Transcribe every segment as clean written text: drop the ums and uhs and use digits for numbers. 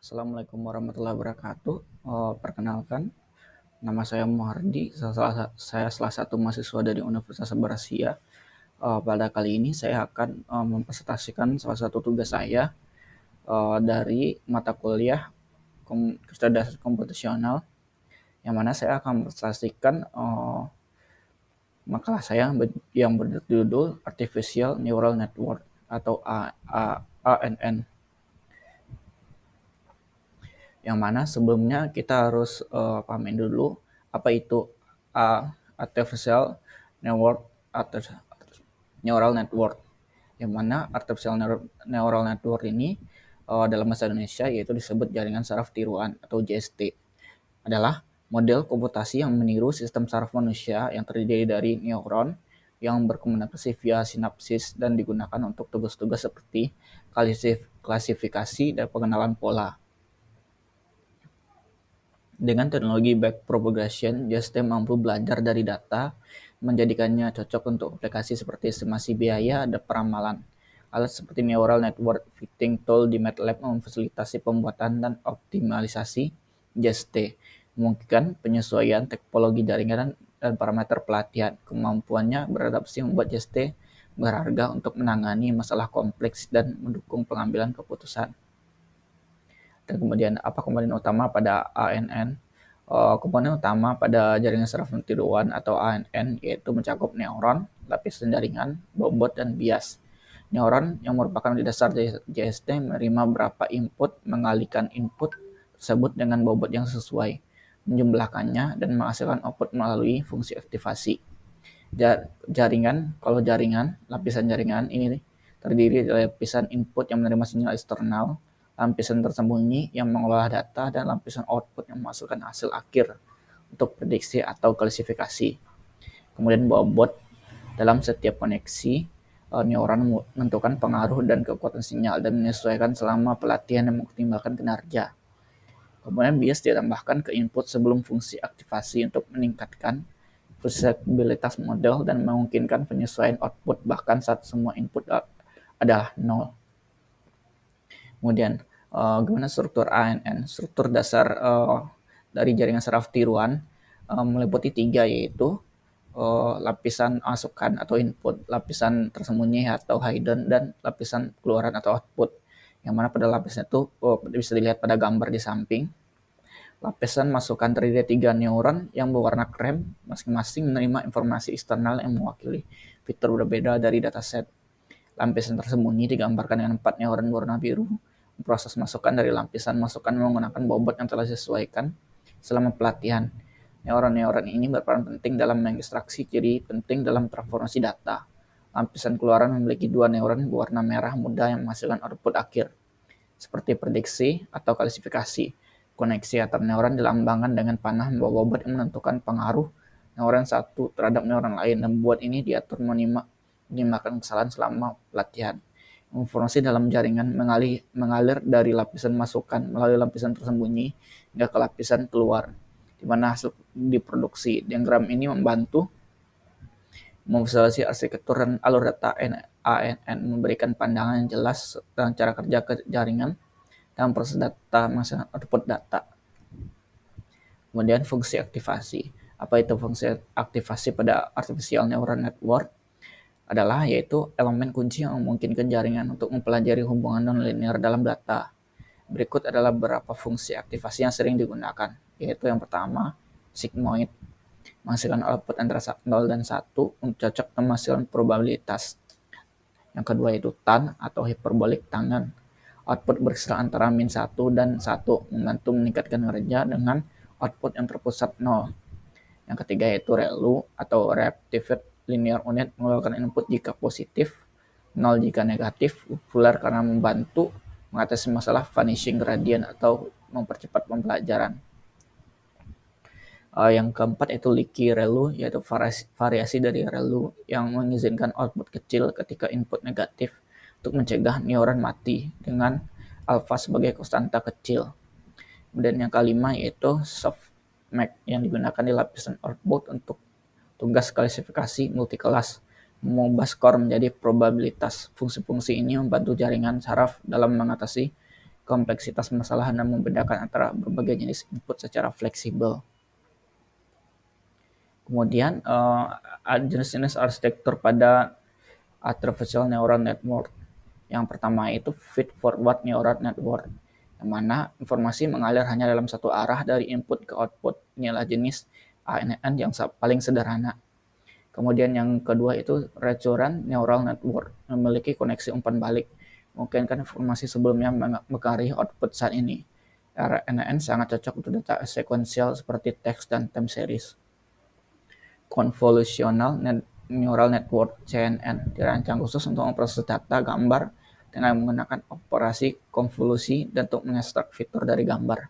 Assalamualaikum warahmatullahi wabarakatuh. Perkenalkan, nama saya Muhardi. Saya salah satu mahasiswa dari Universitas Barasia. Pada kali ini saya akan mempresentasikan salah satu tugas saya dari mata kuliah kecerdasan komputasional, yang mana saya akan mempresentasikan makalah saya yang berjudul Artificial Neural Network atau ANN. Yang mana sebelumnya kita harus pahamin dulu apa itu artificial network atau neural network. Yang mana artificial neural network ini dalam bahasa Indonesia yaitu disebut jaringan saraf tiruan atau JST, adalah model komputasi yang meniru sistem saraf manusia yang terdiri dari neuron yang berkomunikasi via sinapsis dan digunakan untuk tugas-tugas seperti klasifikasi dan pengenalan pola. Dengan teknologi backpropagation, JST mampu belajar dari data, menjadikannya cocok untuk aplikasi seperti estimasi biaya dan peramalan. Alat seperti Neural Network Fitting Tool di MATLAB memfasilitasi pembuatan dan optimalisasi JST, memungkinkan penyesuaian topologi jaringan dan parameter pelatihan. Kemampuannya beradaptasi membuat JST berharga untuk menangani masalah kompleks dan mendukung pengambilan keputusan. Dan kemudian apa komponen utama pada ANN? Komponen utama pada jaringan saraf tiruan atau ANN yaitu mencakup neuron, lapisan jaringan, bobot, dan bias. Neuron yang merupakan di dasar JST menerima berapa input, mengalihkan input tersebut dengan bobot yang sesuai, menjumlahkannya, dan menghasilkan output melalui fungsi aktivasi. Lapisan jaringan ini terdiri dari lapisan input yang menerima sinyal eksternal, lapisan tersembunyi yang mengolah data, dan lapisan output yang menghasilkan hasil akhir untuk prediksi atau klasifikasi. Kemudian bobot dalam setiap koneksi neuron menentukan pengaruh dan kekuatan sinyal dan menyesuaikan selama pelatihan dan mengoptimalkan kinerja. Kemudian bias ditambahkan ke input sebelum fungsi aktivasi untuk meningkatkan fleksibilitas model dan memungkinkan penyesuaian output bahkan saat semua input adalah nol. Kemudian gimana struktur ANN? Struktur dasar dari jaringan saraf tiruan meliputi 3, yaitu lapisan masukan atau input, lapisan tersembunyi atau hidden, dan lapisan keluaran atau output. Yang mana pada lapisan itu bisa dilihat pada gambar di samping. Lapisan masukan terdiri dari 3 neuron yang berwarna krem, masing-masing menerima informasi eksternal yang mewakili fitur berbeda dari dataset. Lapisan tersembunyi digambarkan dengan 4 neuron berwarna biru. Proses masukan dari lapisan masukan menggunakan bobot yang telah disesuaikan selama pelatihan. Neuron-neuron ini berperan penting dalam mengekstraksi ciri penting dalam transformasi data. Lapisan keluaran memiliki 2 neuron berwarna merah muda yang menghasilkan output akhir, seperti prediksi atau klasifikasi. Koneksi antar neuron dilambangkan dengan panah membawa bobot yang menentukan pengaruh neuron satu terhadap neuron lain, dan bobot ini diatur menimbulkan kesalahan selama pelatihan. Informasi dalam jaringan mengalir dari lapisan masukan melalui lapisan tersembunyi hingga ke lapisan keluar, di mana hasil diproduksi. Diagram ini membantu memvisualisasi arsitektur dan alur data ANN, memberikan pandangan yang jelas tentang cara kerja jaringan dan proses data menghasilkan output data. Kemudian fungsi aktivasi. Apa itu fungsi aktivasi pada artificial neural network? Adalah yaitu elemen kunci yang memungkinkan jaringan untuk mempelajari hubungan nonlinear dalam data. Berikut adalah beberapa fungsi aktivasi yang sering digunakan, yaitu yang pertama, sigmoid, menghasilkan output antara 0 dan 1 untuk cocok menghasilkan probabilitas. Yang kedua yaitu tan atau hiperbolik tangan, output berkisar antara min 1 dan 1, membantu meningkatkan kinerja dengan output yang terpusat 0. Yang ketiga yaitu ReLU atau Reactive Linear Unit, mengeluarkan input jika positif, 0 jika negatif, populer karena membantu mengatasi masalah vanishing gradient atau mempercepat pembelajaran. Yang keempat yaitu leaky ReLU, yaitu variasi dari ReLU yang mengizinkan output kecil ketika input negatif untuk mencegah neuron mati dengan alfa sebagai konstanta kecil. Kemudian yang kelima yaitu softmax yang digunakan di lapisan output untuk tugas klasifikasi multikelas, mengubah skor menjadi probabilitas. Fungsi-fungsi ini membantu jaringan saraf dalam mengatasi kompleksitas masalah dan membedakan antara berbagai jenis input secara fleksibel. Kemudian jenis-jenis arsitektur pada artificial neural network. Yang pertama itu feed forward neural network, yang mana informasi mengalir hanya dalam satu arah dari input ke output. Inilah jenis ANN yang paling sederhana. Kemudian yang kedua itu recurrent neural network, memiliki koneksi umpan balik, memungkinkan informasi sebelumnya mempengaruhi output saat ini. RNN sangat cocok untuk data sekuensial seperti teks dan time series. Convolutional Neural Network (CNN) dirancang khusus untuk memproses data gambar dengan menggunakan operasi konvolusi dan untuk mengekstrak fitur dari gambar.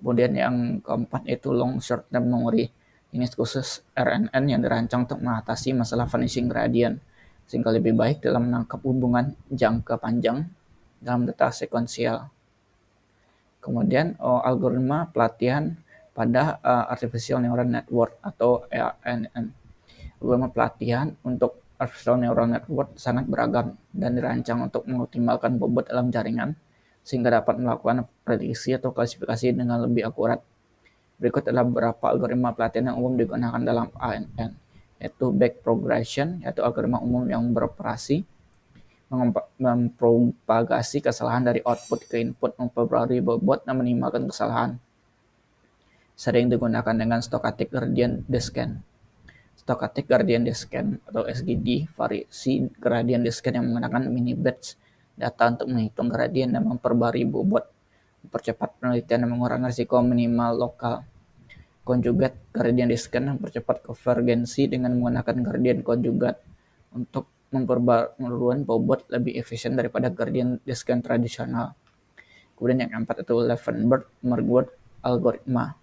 Kemudian yang keempat itu Long Short Term Memory, jenis khusus RNN yang dirancang untuk mengatasi masalah vanishing gradient, sehingga lebih baik dalam menangkap hubungan jangka panjang dalam data sekuensial. Kemudian algoritma pelatihan pada Artificial Neural Network atau ANN. Algoritma pelatihan untuk Artificial Neural Network sangat beragam dan dirancang untuk mengoptimalkan bobot dalam jaringan sehingga dapat melakukan prediksi atau klasifikasi dengan lebih akurat. Berikut adalah beberapa algoritma pelatihan yang umum digunakan dalam ANN, yaitu back progression, yaitu algoritma umum yang beroperasi mempropagasi kesalahan dari output ke input, memperbarui bobot dan minimalkan kesalahan. Sering digunakan dengan stochastic gradient descent. Stochastic gradient descent atau SGD, variasi gradient descent yang menggunakan mini batch data untuk menghitung gradient dan memperbarui bobot, mempercepat penelitian dan mengurangi risiko minimal lokal. Conjugate gradient descent mempercepat konvergensi dengan menggunakan gradient conjugate untuk memperbarui bobot lebih efisien daripada gradient descent tradisional. Kemudian yang keempat itu Leavenworth-Marguard algoritma,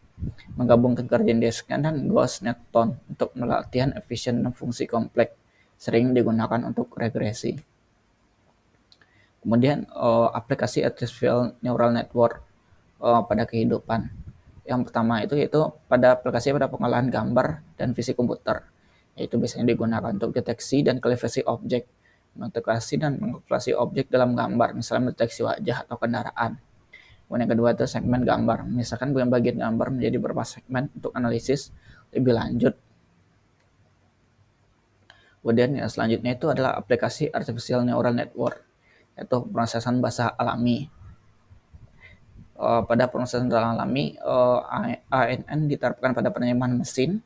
menggabungkan gradient descent dan Gauss-Newton untuk pelatihan efisien dan fungsi kompleks, sering digunakan untuk regresi. Kemudian aplikasi artificial neural network pada kehidupan. Yang pertama itu yaitu pada aplikasi pada pengolahan gambar dan fisik komputer, yaitu biasanya digunakan untuk deteksi dan klasifikasi objek, mengintegrasi dan mengkalkulasi objek dalam gambar, misalnya mendeteksi wajah atau kendaraan. Kemudian yang kedua itu segmen gambar, misalkan bagian gambar menjadi beberapa segmen untuk analisis lebih lanjut. Kemudian yang selanjutnya itu adalah aplikasi artificial neural network, yaitu perosesan bahasa alami. Pada proses alami, ANN diterapkan pada penerjemahan mesin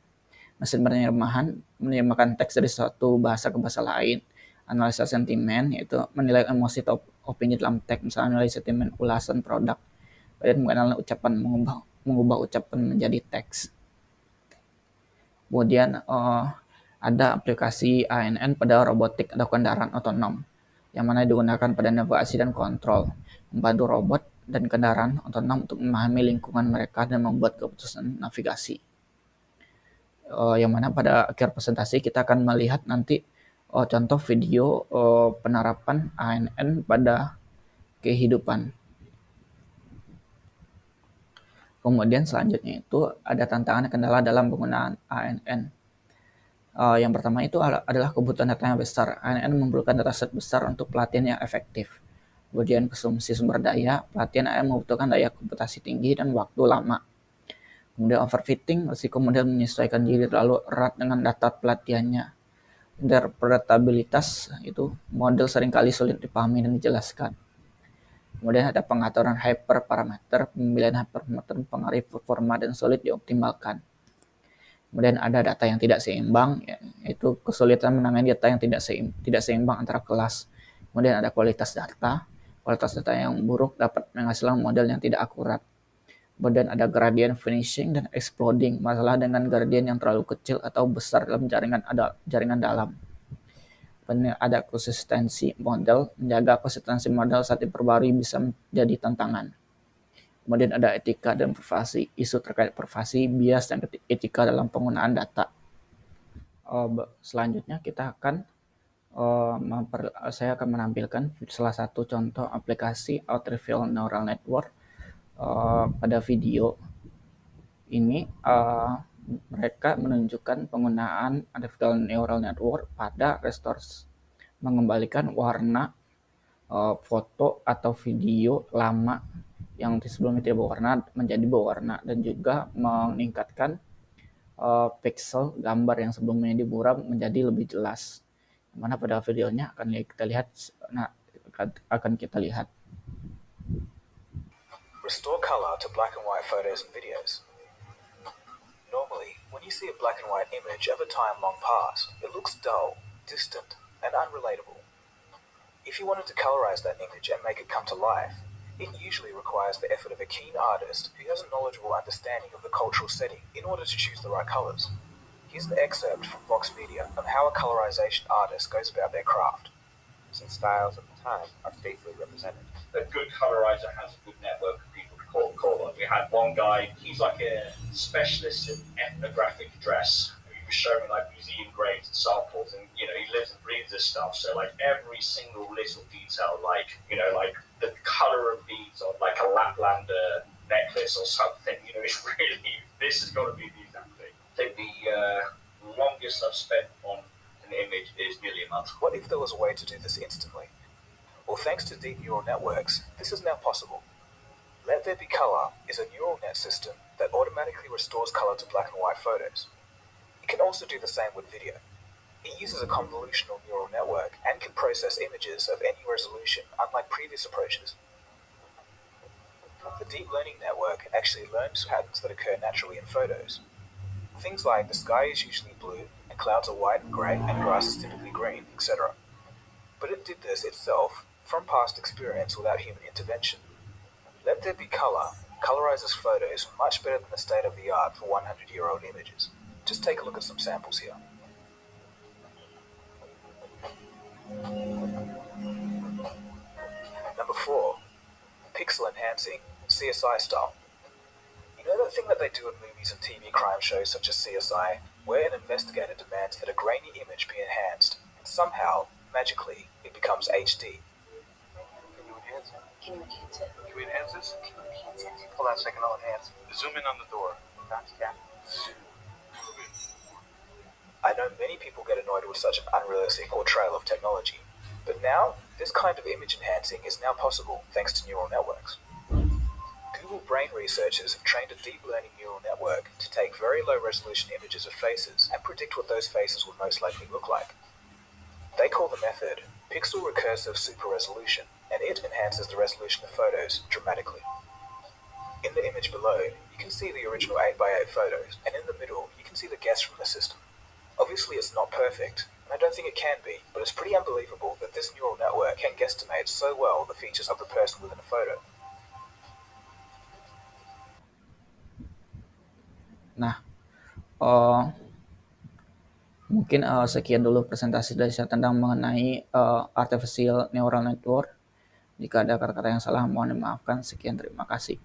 penerjemahan menerjemahkan teks dari suatu bahasa ke bahasa lain. Analisa sentimen, yaitu menilai emosi atau opini dalam teks, misalnya menilai sentimen ulasan produk. Kemudian mengenal ucapan, mengubah ucapan menjadi teks. Kemudian ada aplikasi ANN pada robotik atau kendaraan otonom, yang mana digunakan pada navigasi dan kontrol, membantu robot dan kendaraan otonom untuk memahami lingkungan mereka dan membuat keputusan navigasi. Yang mana pada akhir presentasi kita akan melihat nanti contoh video penerapan ANN pada kehidupan. Kemudian selanjutnya itu ada tantangan dan kendala dalam penggunaan ANN. Yang pertama itu adalah kebutuhan data yang besar. ANN memerlukan dataset besar untuk pelatihan yang efektif. Kemudian konsumsi sumber daya, pelatihan ANN membutuhkan daya komputasi tinggi dan waktu lama. Kemudian overfitting, risiko model menyesuaikan diri terlalu erat dengan data pelatihannya. Interpretabilitas, itu model seringkali sulit dipahami dan dijelaskan. Kemudian ada pengaturan hyperparameter, pemilihan hyperparameter mempengaruhi performa dan sulit dioptimalkan. Kemudian ada data yang tidak seimbang, yaitu kesulitan menangani data yang tidak seimbang antara kelas. Kemudian ada kualitas data yang buruk dapat menghasilkan model yang tidak akurat. Kemudian ada gradient finishing dan exploding, masalah dengan gradient yang terlalu kecil atau besar dalam jaringan dalam. Kemudian ada konsistensi model, menjaga konsistensi model saat diperbarui bisa menjadi tantangan. Kemudian ada etika dan privasi, isu terkait privasi, bias, dan etika dalam penggunaan data. Selanjutnya saya akan menampilkan salah satu contoh aplikasi artificial neural network pada video ini. Mereka menunjukkan penggunaan artificial neural network pada restorasi, mengembalikan warna foto atau video lama yang sebelumnya tidak berwarna menjadi berwarna, dan juga meningkatkan pixel gambar yang sebelumnya diburam menjadi lebih jelas. Mana pada videonya akan kita lihat. Restore color to black and white photos and videos. Normally, when you see a black and white image of a time long past, it looks dull, distant, and unrelatable. If you wanted to colorize that image and make it come to life, it usually requires the effort of a keen artist who has a knowledgeable understanding of the cultural setting in order to choose the right colors. Here's an excerpt from Vox Media on how a colorization artist goes about their craft. And styles at the time are faithfully represented. A good colorizer has a good network of people to call on. We had one guy, he's like a specialist in ethnographic dress. He was showing like museum grades and samples, and he lives and breathes this stuff. So like every single little detail, like like the color of beads on like a Laplander necklace or something, it's really, this has got to be the exact thing. I think the longest I've spent on an image is nearly a month. What if there was a way to do this instantly? Well, thanks to deep neural networks, this is now possible. Let There Be Color is a neural net system that automatically restores color to black and white photos. It can also do the same with video. It uses a convolutional neural network and can process images of any resolution, unlike previous approaches. The deep learning network actually learns patterns that occur naturally in photos. Things like the sky is usually blue, and clouds are white and grey, and grass is typically green, etc. But it did this itself from past experience without human intervention. Let There Be Color colorizes photos much better than the state of the art for 100-year-old images. Just take a look at some samples here. Number 4. Pixel enhancing, CSI style. You know that thing that they do in movies and TV crime shows such as CSI, where an investigator demands that a grainy image be enhanced, and somehow, magically, it becomes HD. Can you enhance it? Can you enhance it? Can we enhance this? Can you enhance it? Hold on a second, I'll enhance. Zoom in on the door. Gotcha. I know many people get annoyed with such an unrealistic portrayal of technology, but now, this kind of image enhancing is now possible thanks to neural networks. Google Brain researchers have trained a deep learning neural network to take very low resolution images of faces and predict what those faces would most likely look like. They call the method pixel recursive super resolution, and it enhances the resolution of photos dramatically. In the image below, you can see the original 8x8 photos, and in the middle, you can see the guess from the system. Obviously, it's not perfect, and I don't think it can be, but it's pretty unbelievable that this neural network can guesstimate so well the features of the person within a photo. Nah, mungkin sekian dulu presentasi dari saya tentang mengenai artificial neural network. Jika ada kata-kata yang salah, mohon dimaafkan. Sekian, terima kasih.